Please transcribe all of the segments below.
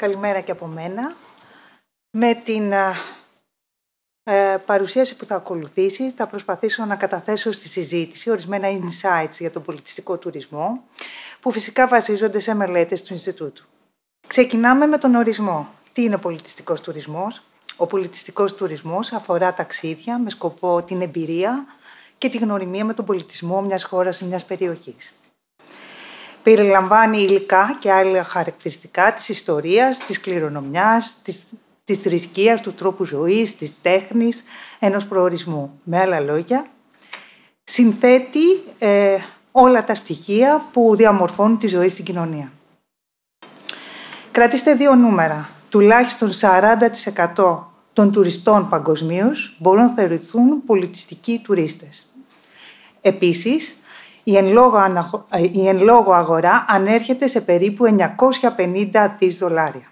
Καλημέρα και από μένα. Με την παρουσίαση που θα ακολουθήσει θα προσπαθήσω να καταθέσω στη συζήτηση ορισμένα insights για τον πολιτιστικό τουρισμό, που φυσικά βασίζονται σε μελέτες του Ινστιτούτου. Ξεκινάμε με τον ορισμό. Τι είναι πολιτιστικός τουρισμός? Ο πολιτιστικός τουρισμός αφορά ταξίδια με σκοπό την εμπειρία και τη γνωριμία με τον πολιτισμό μιας χώρας ή μιας περιοχής. Περιλαμβάνει υλικά και άλλα χαρακτηριστικά της ιστορίας, της κληρονομιάς, της θρησκείας, του τρόπου ζωής, της τέχνης, ενός προορισμού. Με άλλα λόγια, συνθέτει όλα τα στοιχεία που διαμορφώνουν τη ζωή στην κοινωνία. Κρατήστε δύο νούμερα. Τουλάχιστον 40% των τουριστών παγκοσμίως μπορούν να θεωρηθούν πολιτιστικοί τουρίστες. Επίσης, η εν λόγω αγορά ανέρχεται σε περίπου 950 δις δολάρια.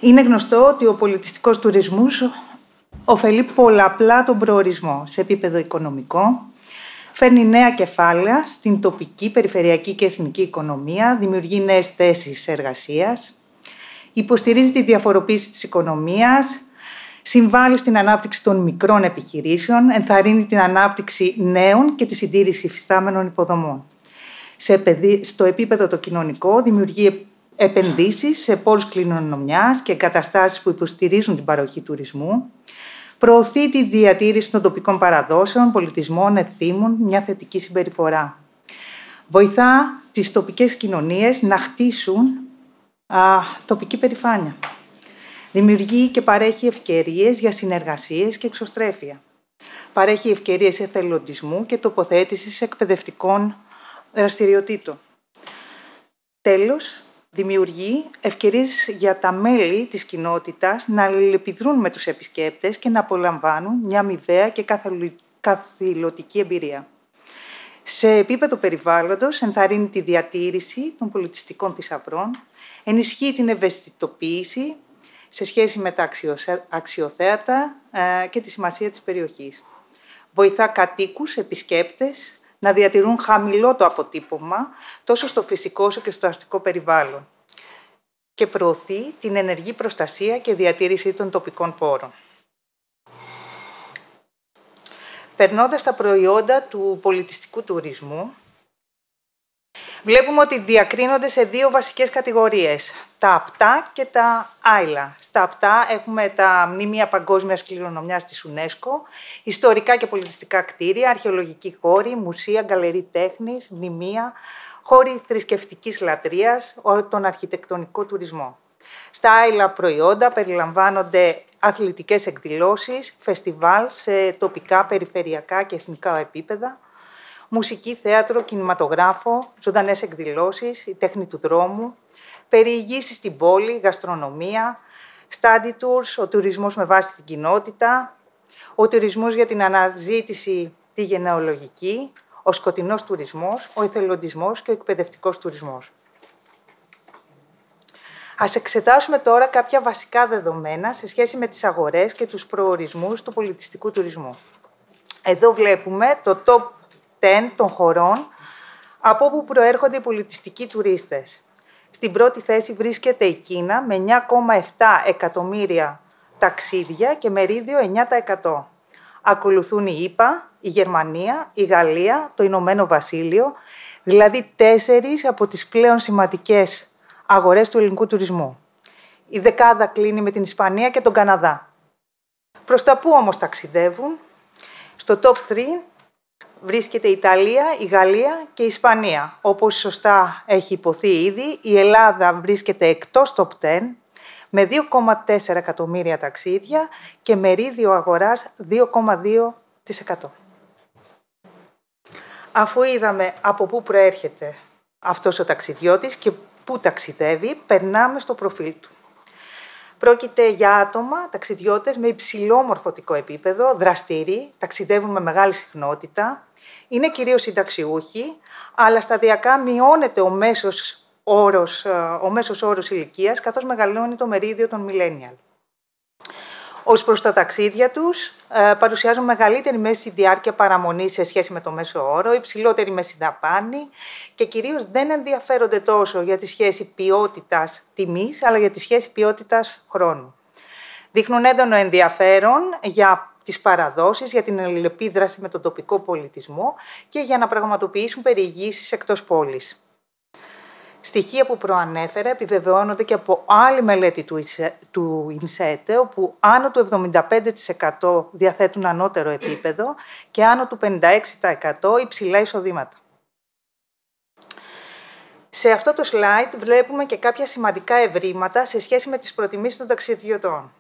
Είναι γνωστό ότι ο πολιτιστικός τουρισμός ωφελεί πολλαπλά τον προορισμό σε επίπεδο οικονομικό, φέρνει νέα κεφάλαια στην τοπική, περιφερειακή και εθνική οικονομία, δημιουργεί νέες θέσεις εργασίας, υποστηρίζει τη διαφοροποίηση της οικονομίας, συμβάλλει στην ανάπτυξη των μικρών επιχειρήσεων, ενθαρρύνει την ανάπτυξη νέων και τη συντήρηση υφιστάμενων υποδομών. Στο επίπεδο το κοινωνικό, δημιουργεί επενδύσεις σε πόρους κληρονομιάς και εγκαταστάσεις που υποστηρίζουν την παροχή τουρισμού, προωθεί τη διατήρηση των τοπικών παραδόσεων, πολιτισμών, εθήμων, μια θετική συμπεριφορά. Βοηθά τις τοπικές κοινωνίες να χτίσουν τοπική περηφάνεια. Δημιουργεί και παρέχει ευκαιρίες για συνεργασίες και εξωστρέφεια. Παρέχει ευκαιρίες εθελοντισμού και τοποθέτησης εκπαιδευτικών δραστηριοτήτων. Τέλος, δημιουργεί ευκαιρίες για τα μέλη της κοινότητας να αλληλεπιδρούν με τους επισκέπτες και να απολαμβάνουν μια αμοιβαία και καθηλωτική εμπειρία. Σε επίπεδο περιβάλλοντος, ενθαρρύνει τη διατήρηση των πολιτιστικών θησαυρών, ενισχύει την ευαισθητοποίηση σε σχέση με τα αξιοθέατα και τη σημασία της περιοχής. Βοηθά κατοίκους, επισκέπτες, να διατηρούν χαμηλό το αποτύπωμα τόσο στο φυσικό όσο και στο αστικό περιβάλλον και προωθεί την ενεργή προστασία και διατήρηση των τοπικών πόρων. Περνώντας τα προϊόντα του πολιτιστικού τουρισμού, βλέπουμε ότι διακρίνονται σε δύο βασικές κατηγορίες, τα απτά και τα άειλα. Στα απτά έχουμε τα μνημεία παγκόσμιας κληρονομιάς της UNESCO, ιστορικά και πολιτιστικά κτίρια, αρχαιολογικοί χώροι, μουσεία, γκαλερί τέχνης, μνημεία, χώροι θρησκευτικής λατρείας, τον αρχιτεκτονικό τουρισμό. Στα άειλα προϊόντα περιλαμβάνονται αθλητικές εκδηλώσεις, φεστιβάλ σε τοπικά, περιφερειακά και εθνικά επίπεδα, μουσική, θέατρο, κινηματογράφο, ζωντανές εκδηλώσεις, η τέχνη του δρόμου, περιηγήσεις στην πόλη, γαστρονομία, study tours, ο τουρισμός με βάση την κοινότητα, ο τουρισμός για την αναζήτηση τη γενεολογική, ο σκοτεινός τουρισμός, ο εθελοντισμός και ο εκπαιδευτικός τουρισμός. Ας εξετάσουμε τώρα κάποια βασικά δεδομένα σε σχέση με τις αγορές και τους προορισμούς του πολιτιστικού τουρισμού. Εδώ βλέπουμε το top 10 των χωρών από όπου προέρχονται οι πολιτιστικοί τουρίστες. Στην πρώτη θέση βρίσκεται η Κίνα με 9,7 εκατομμύρια ταξίδια και μερίδιο 9%. Ακολουθούν η ΗΠΑ, η Γερμανία, η Γαλλία, το Ηνωμένο Βασίλειο, δηλαδή 4 από τις πλέον σημαντικές αγορές του ελληνικού τουρισμού. Η δεκάδα κλείνει με την Ισπανία και τον Καναδά. Προς τα πού όμως ταξιδεύουν? Στο top 3 βρίσκεται η Ιταλία, η Γαλλία και η Ισπανία. Όπως σωστά έχει υποθεί ήδη, η Ελλάδα βρίσκεται εκτός top 10 με 2,4 εκατομμύρια ταξίδια και μερίδιο αγοράς 2,2%. Αφού είδαμε από πού προέρχεται αυτός ο ταξιδιώτης και πού ταξιδεύει, περνάμε στο προφίλ του. Πρόκειται για άτομα, ταξιδιώτες με υψηλό μορφωτικό επίπεδο, δραστήριοι, ταξιδεύουν με μεγάλη συχνότητα, είναι κυρίως συνταξιούχοι, αλλά σταδιακά μειώνεται ο μέσος όρος ηλικίας, καθώς μεγαλώνει το μερίδιο των millennial. Ως προς τα ταξίδια τους, παρουσιάζουν μεγαλύτερη μέση διάρκεια παραμονής σε σχέση με το μέσο όρο, υψηλότερη μέση δαπάνη και κυρίως δεν ενδιαφέρονται τόσο για τη σχέση ποιότητας-τιμής, αλλά για τη σχέση ποιότητας-χρόνου. Δείχνουν έντονο ενδιαφέρον για τις παραδόσεις, για την αλληλεπίδραση με τον τοπικό πολιτισμό και για να πραγματοποιήσουν περιηγήσεις εκτός πόλης. Στοιχεία που προανέφερα επιβεβαιώνονται και από άλλη μελέτη του ΙΝΣΕΤΕ, όπου άνω του 75% διαθέτουν ανώτερο επίπεδο και άνω του 56% υψηλά εισοδήματα. Σε αυτό το slide βλέπουμε και κάποια σημαντικά ευρήματα σε σχέση με τις προτιμήσεις των ταξιδιωτών.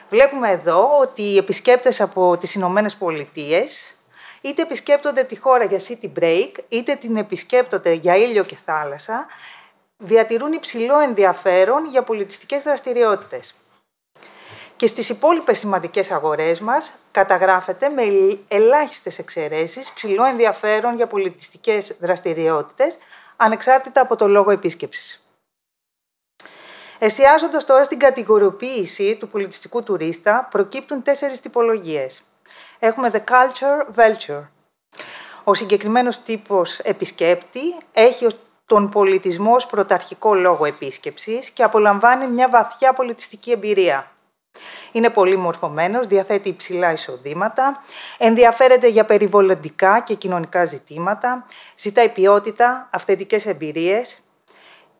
Βλέπουμε εδώ ότι οι επισκέπτες από τις Ηνωμένες Πολιτείες είτε επισκέπτονται τη χώρα για city break, είτε την επισκέπτονται για ήλιο και θάλασσα, διατηρούν υψηλό ενδιαφέρον για πολιτιστικές δραστηριότητες. Και στις υπόλοιπες σημαντικές αγορές μας καταγράφεται με ελάχιστες εξαιρέσεις ψηλό ενδιαφέρον για πολιτιστικές δραστηριότητες, ανεξάρτητα από το λόγο επίσκεψης. Εστιάζοντας τώρα στην κατηγοριοποίηση του πολιτιστικού τουρίστα, προκύπτουν 4 τυπολογίες. Έχουμε the culture vulture. Ο συγκεκριμένος τύπος επισκέπτη έχει τον πολιτισμό ως πρωταρχικό λόγο επίσκεψης και απολαμβάνει μια βαθιά πολιτιστική εμπειρία. Είναι πολύ μορφωμένος, διαθέτει υψηλά εισοδήματα, ενδιαφέρεται για περιβαλλοντικά και κοινωνικά ζητήματα, ζητάει ποιότητα, αυθεντικές εμπειρίες,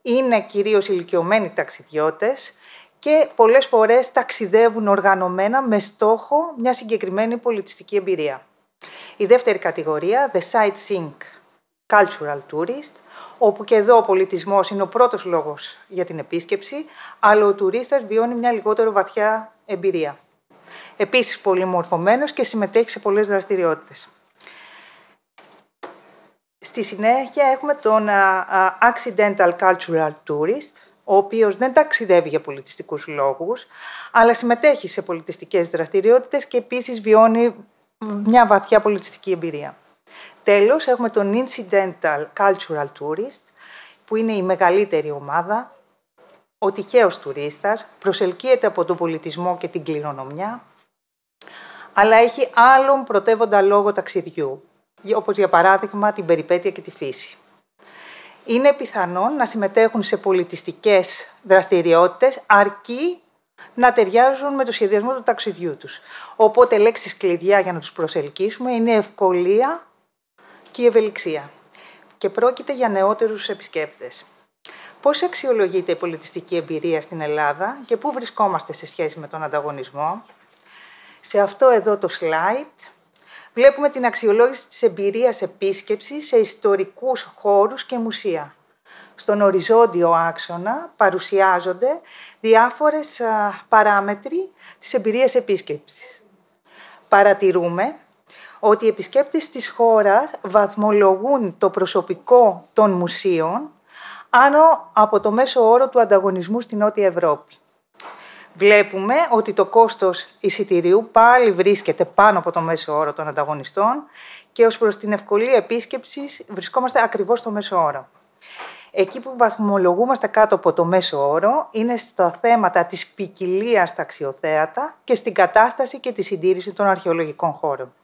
είναι κυρίως ηλικιωμένοι ταξιδιώτες και πολλές φορές ταξιδεύουν οργανωμένα με στόχο μια συγκεκριμένη πολιτιστική εμπειρία. Η δεύτερη κατηγορία, the sightseeing cultural tourist, όπου και εδώ ο πολιτισμός είναι ο πρώτος λόγος για την επίσκεψη, αλλά ο τουρίστας βιώνει μια λιγότερο βαθιά εμπειρία. Επίσης πολύ μορφωμένος και συμμετέχει σε πολλές δραστηριότητες. Στη συνέχεια έχουμε τον accidental cultural tourist, ο οποίος δεν ταξιδεύει για πολιτιστικούς λόγους, αλλά συμμετέχει σε πολιτιστικές δραστηριότητες και επίσης βιώνει μια βαθιά πολιτιστική εμπειρία. Τέλος, έχουμε τον incidental cultural tourist, που είναι η μεγαλύτερη ομάδα, ο τυχαίος τουρίστας, προσελκύεται από τον πολιτισμό και την κληρονομιά, αλλά έχει άλλον πρωτεύοντα λόγο ταξιδιού, όπως για παράδειγμα την περιπέτεια και τη φύση. Είναι πιθανόν να συμμετέχουν σε πολιτιστικές δραστηριότητες αρκεί να ταιριάζουν με το σχεδιασμό του ταξιδιού τους. Οπότε λέξεις κλειδιά για να τους προσελκύσουμε είναι η ευκολία και η ευελιξία. Και πρόκειται για νεότερους επισκέπτες. Πώς αξιολογείται η πολιτιστική εμπειρία στην Ελλάδα και πού βρισκόμαστε σε σχέση με τον ανταγωνισμό? Σε αυτό εδώ το slide βλέπουμε την αξιολόγηση της εμπειρίας επίσκεψης σε ιστορικούς χώρους και μουσεία. Στον οριζόντιο άξονα παρουσιάζονται διάφορες παράμετροι της εμπειρίας επίσκεψης. Παρατηρούμε ότι οι επισκέπτες της χώρας βαθμολογούν το προσωπικό των μουσείων άνω από το μέσο όρο του ανταγωνισμού στην Νότια Ευρώπη. Βλέπουμε ότι το κόστος εισιτηρίου πάλι βρίσκεται πάνω από το μέσο όρο των ανταγωνιστών και ως προς την ευκολία επίσκεψης βρισκόμαστε ακριβώς στο μέσο όρο. Εκεί που βαθμολογούμαστε κάτω από το μέσο όρο είναι στα θέματα της ποικιλίας στα αξιοθέατα και στην κατάσταση και τη συντήρηση των αρχαιολογικών χώρων.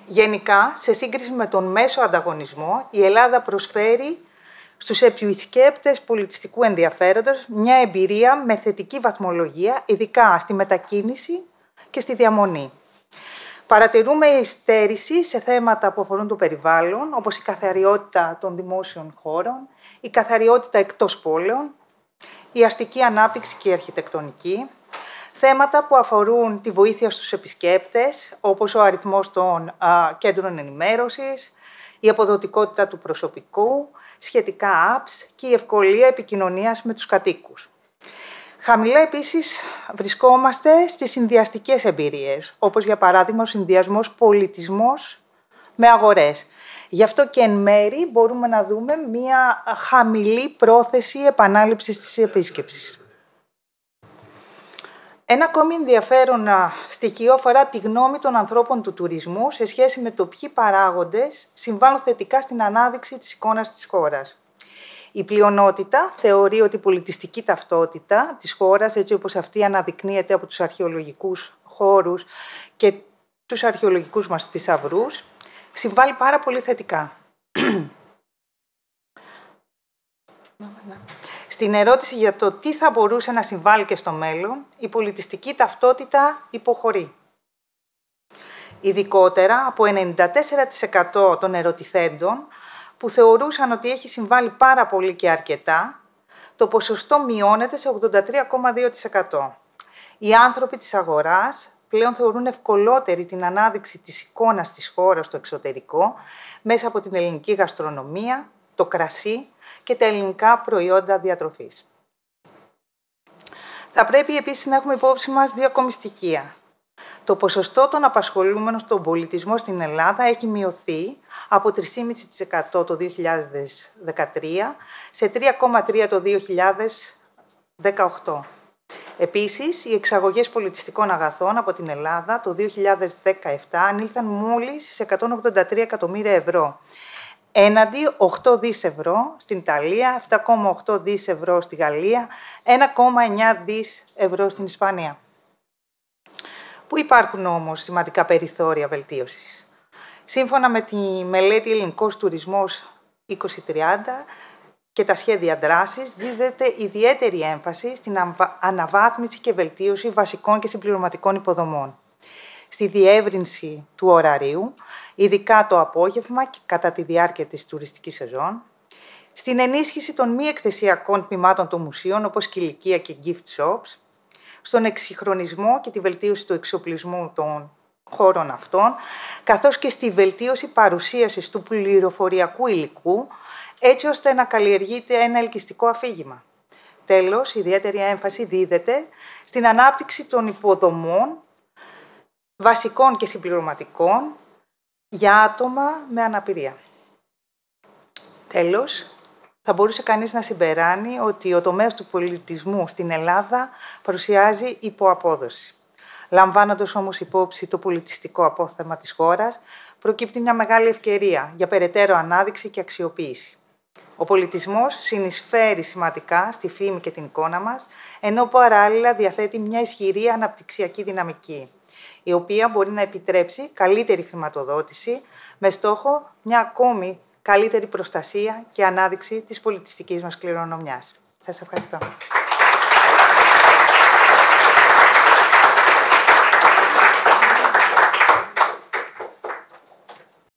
Γενικά, σε σύγκριση με τον μέσο ανταγωνισμό, η Ελλάδα προσφέρει στους επισκέπτες πολιτιστικού ενδιαφέροντος μια εμπειρία με θετική βαθμολογία, ειδικά στη μετακίνηση και στη διαμονή. Παρατηρούμε υστέρηση σε θέματα που αφορούν το περιβάλλον, όπως η καθαριότητα των δημόσιων χώρων, η καθαριότητα εκτός πόλεων, η αστική ανάπτυξη και η αρχιτεκτονική, θέματα που αφορούν τη βοήθεια στους επισκέπτες, όπως ο αριθμός των κέντρων ενημέρωσης, η αποδοτικότητα του προσωπικού, σχετικά apps και η ευκολία επικοινωνίας με τους κατοίκους. Χαμηλά επίσης βρισκόμαστε στις συνδυαστικές εμπειρίες, όπως για παράδειγμα ο συνδυασμός πολιτισμός με αγορές. Γι' αυτό και εν μέρη μπορούμε να δούμε μία χαμηλή πρόθεση επανάληψης της επίσκεψης. Ένα ακόμη ενδιαφέρον στοιχείο αφορά τη γνώμη των ανθρώπων του τουρισμού σε σχέση με το ποιοι παράγοντες συμβάλλουν θετικά στην ανάδειξη της εικόνας της χώρας. Η πλειονότητα θεωρεί ότι η πολιτιστική ταυτότητα της χώρας, έτσι όπως αυτή αναδεικνύεται από τους αρχαιολογικούς χώρους και τους αρχαιολογικούς μας θησαυρούς, συμβάλλει πάρα πολύ θετικά. Στην ερώτηση για το τι θα μπορούσε να συμβάλλει και στο μέλλον, η πολιτιστική ταυτότητα υποχωρεί. Ειδικότερα από 94% των ερωτηθέντων που θεωρούσαν ότι έχει συμβάλει πάρα πολύ και αρκετά, το ποσοστό μειώνεται σε 83,2%. Οι άνθρωποι της αγοράς πλέον θεωρούν ευκολότερη την ανάδειξη της εικόνας της χώρας στο εξωτερικό μέσα από την ελληνική γαστρονομία, το κρασί και τα ελληνικά προϊόντα διατροφής. Θα πρέπει επίσης να έχουμε υπόψη μας δύο ακόμη στοιχεία. Το ποσοστό των απασχολούμενων στον πολιτισμό στην Ελλάδα έχει μειωθεί από 3,5% το 2013 σε 3,3% το 2018. Επίσης, οι εξαγωγές πολιτιστικών αγαθών από την Ελλάδα το 2017 ανήλθαν μόλις σε 183 εκατομμύρια ευρώ, έναντι 8 δις ευρώ στην Ιταλία, 7,8 δις ευρώ στη Γαλλία, 1,9 δις ευρώ στην Ισπανία. Πού υπάρχουν όμως σημαντικά περιθώρια βελτίωσης. Σύμφωνα με τη μελέτη «Ελληνικός τουρισμός 2030» και τα σχέδια δράσης, δίδεται ιδιαίτερη έμφαση στην αναβάθμιση και βελτίωση βασικών και συμπληρωματικών υποδομών, στη διεύρυνση του ωραρίου, ειδικά το απόγευμα και κατά τη διάρκεια της τουριστικής σεζόν, στην ενίσχυση των μη εκθεσιακών τμήματων των μουσείων, όπως κηλικεία και gift shops, στον εξυγχρονισμό και τη βελτίωση του εξοπλισμού των χώρων αυτών, καθώς και στη βελτίωση παρουσίασης του πληροφοριακού υλικού, έτσι ώστε να καλλιεργείται ένα ελκυστικό αφήγημα. Τέλος, ιδιαίτερη έμφαση δίδεται στην ανάπτυξη των υποδομών βασικών και συμπληρωματικών για άτομα με αναπηρία. Τέλος, θα μπορούσε κανείς να συμπεράνει ότι ο τομέας του πολιτισμού στην Ελλάδα παρουσιάζει υποαπόδοση. Λαμβάνοντας όμως υπόψη το πολιτιστικό απόθεμα της χώρας, προκύπτει μια μεγάλη ευκαιρία για περαιτέρω ανάδειξη και αξιοποίηση. Ο πολιτισμός συνεισφέρει σημαντικά στη φήμη και την εικόνα μας, ενώ παράλληλα διαθέτει μια ισχυρή αναπτυξιακή δυναμική, η οποία μπορεί να επιτρέψει καλύτερη χρηματοδότηση με στόχο μια ακόμη καλύτερη προστασία και ανάδειξη της πολιτιστικής μας κληρονομιάς. Σας ευχαριστώ.